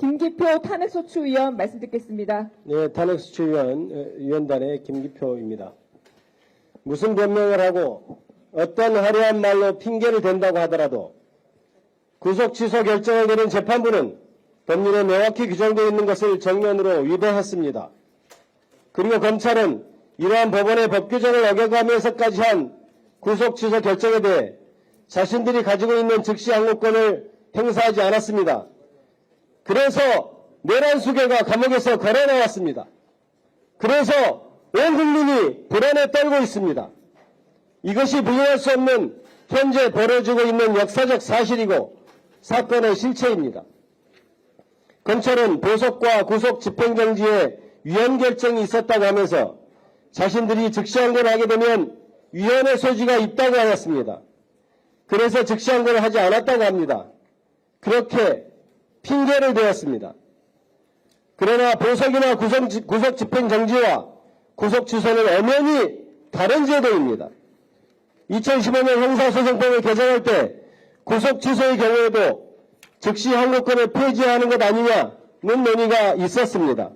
김기표 탄핵소추위원 말씀 듣겠습니다. 네, 탄핵소추위원단의 김기표입니다. 무슨 변명을 하고 어떤 화려한 말로 핑계를 댄다고 하더라도 구속 취소 결정을 내린 재판부는 법률에 명확히 규정되어 있는 것을 정면으로 위배했습니다. 그리고 검찰은 이러한 법원의 법규정을 어겨가면서까지 한 구속 취소 결정에 대해 자신들이 가지고 있는 즉시 항고권을 행사하지 않았습니다. 그래서 내란수개가 감옥에서 걸어 나왔습니다. 그래서 온 국민이 불안에 떨고 있습니다. 이것이 부인할 수 없는 현재 벌어지고 있는 역사적 사실이고 사건의 실체입니다. 검찰은 보석과 구속 집행정지에 위헌 결정이 있었다고 하면서 자신들이 즉시항고를 하게 되면 위헌의 소지가 있다고 하였습니다. 그래서 즉시항고를 하지 않았다고 합니다. 그렇게 핑계를 대었습니다. 그러나 보석이나 구속 집행정지와 구속 취소는 엄연히 다른 제도입니다. 2015년 형사소송법을 개정할 때 구속 취소의 경우에도 즉시 항고권을 폐지하는 것 아니냐는 논의가 있었습니다.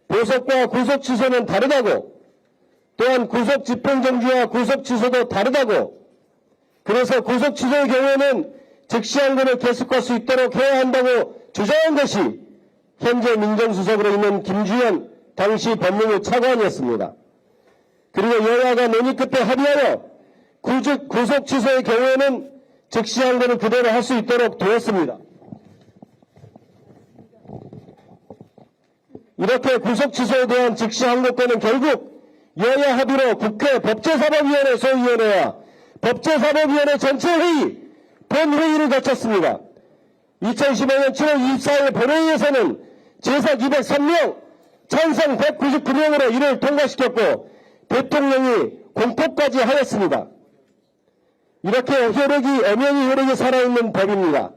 보석과 구속 취소는 다르다고, 또한 구속 집행정지와 구속 취소도 다르다고, 그래서 구속 취소의 경우에는 즉시 항고를 계속할 수 있도록 해야 한다고 주장한 것이 현재 민정수석으로 있는 김주현 당시 법무부 차관이었습니다. 그리고 여야가 논의 끝에 합의하여 구속 취소의 경우에는 즉시 항고를 그대로 할 수 있도록 되었습니다. 이렇게 구속 취소에 대한 즉시 항고권은 결국 여야 합의로 국회 법제사법위원회 소위원회와 법제사법위원회 전체회의 본회의를 거쳤습니다. 2015년 7월 24일 본회의에서는 제사 203명, 찬성 199명으로 이를 통과시켰고 대통령이 공포까지 하였습니다. 이렇게 엄연히 효력이 살아있는 법입니다.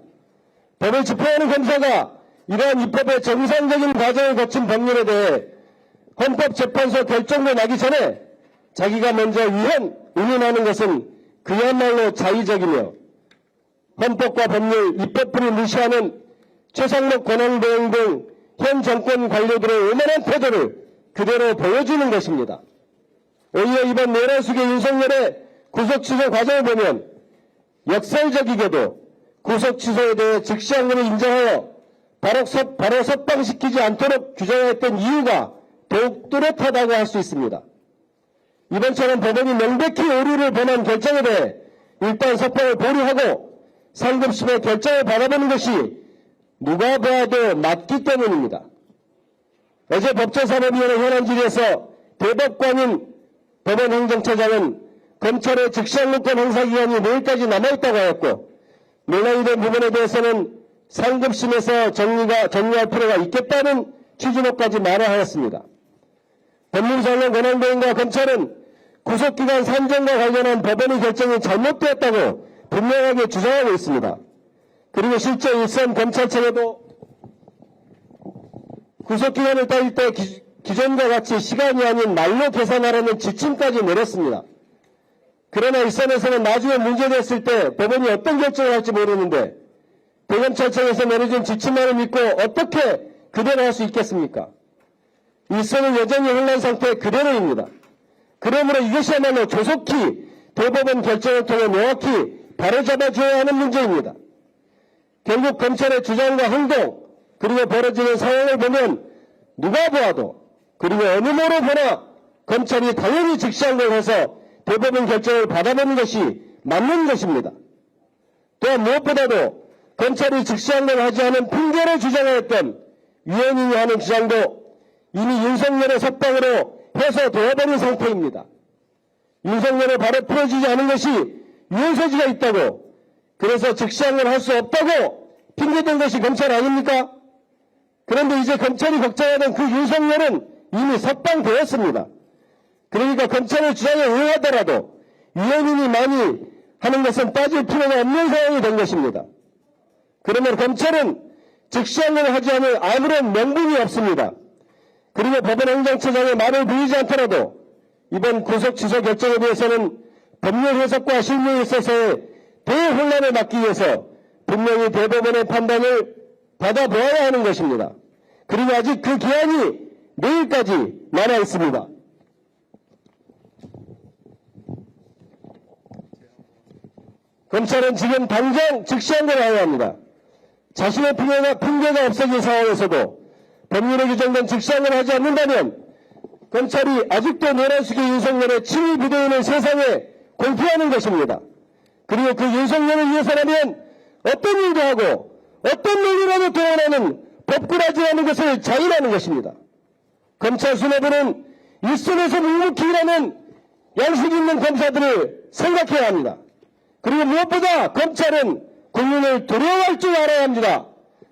법을 집행하는 검사가 이러한 입법의 정상적인 과정을 거친 법률에 대해 헌법재판소 결정도 나기 전에 자기가 먼저 운운하는 것은 그야말로 자의적이며 헌법과 법률, 입법부를 무시하는 최상목 권한대행 등 현 정권 관료들의 오만한 태도를 그대로 보여주는 것입니다. 오히려 이번 내란수계 윤석열의 구속 취소 과정을 보면 역설적이게도 구속 취소에 대해 즉시 항고를 인정하여 바로 석방시키지 않도록 규정했던 이유가 더욱 뚜렷하다고 할 수 있습니다. 이번처럼 법원이 명백히 오류를 범한 결정에 대해 일단 석방을 보류하고 상급심의 결정을 바라보는 것이 누가 봐도 맞기 때문입니다. 어제 법제사법위원회 현안 질의에서 대법관인 법원행정처장은 검찰의 즉시항고권 행사기간이 내일까지 남아있다고 하였고 논란이 된 부분에 대해서는 상급심에서 정리할 필요가 있겠다는 취지로까지 말하였습니다. 법무부 권한대행과 검찰은 구속기간 산정과 관련한 법원의 결정이 잘못되었다고 분명하게 주장하고 있습니다. 그리고 실제 일선 검찰청에도 구속기간을 따질 때 기존과 같이 시간이 아닌 날로 계산하라는 지침까지 내렸습니다. 그러나 일선에서는 나중에 문제됐을 때 법원이 어떤 결정을 할지 모르는데 대검찰청에서 내려진 지침만을 믿고 어떻게 그대로 할 수 있겠습니까? 일선은 여전히 혼란 상태 그대로입니다. 그러므로 이것이야말로 조속히 대법원 결정을 통해 명확히 바로잡아줘야 하는 문제입니다. 결국 검찰의 주장과 행동 그리고 벌어지는 상황을 보면 누가 보아도 그리고 어느 모로 보나 검찰이 당연히 즉시항고를 해서 대법원 결정을 받아보는 것이 맞는 것입니다. 또한 무엇보다도 검찰이 즉시항고를 하지 않은 핑계를 주장하였던 위헌이니 하는 주장도 이미 윤석열의 석방으로 해소되어버린 상태입니다. 윤석열을 바로 풀어주지 않은 것이 위헌소지가 있다고 그래서 즉시항고를 할 수 없다고 핑계댄 것이 검찰 아닙니까? 그런데 이제 검찰이 걱정하던 그 윤석열은 이미 석방되었습니다. 그러니까 검찰의 주장에 의하더라도 위헌이니 많이 하는 것은 따질 필요가 없는 상황이 된 것입니다. 그러면 검찰은 즉시항고를 하지 않을 아무런 명분이 없습니다. 그리고 법원행정처장의 말을 보이지 않더라도 이번 구속 취소 결정에 대해서는 법률 해석과 실무에 있어서의 대혼란을 막기 위해서 분명히 대법원의 판단을 받아보아야 하는 것입니다. 그리고 아직 그 기한이 내일까지 남아 있습니다. 검찰은 지금 당장 즉시항고를 해야 합니다. 자신의 핑계가 없어진 상황에서도 법률에 규정된 즉시항고를 하지 않는다면 검찰이 아직도 노란수계 윤석열의 친위 부대인을 세상에 공표하는 것입니다. 그리고 그 윤석열을 위해서라면 어떤 일도 하고 어떤 논리라도 동원하는 법꾸라지라는 것을 자인하는 것입니다. 검찰 수뇌부는 일선에서 묵묵히 일하는 양식 있는 검사들을 생각해야 합니다. 그리고 무엇보다 검찰은 국민을 두려워할 줄 알아야 합니다.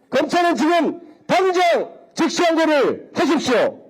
검찰은 지금 당장 즉시항고를 하십시오.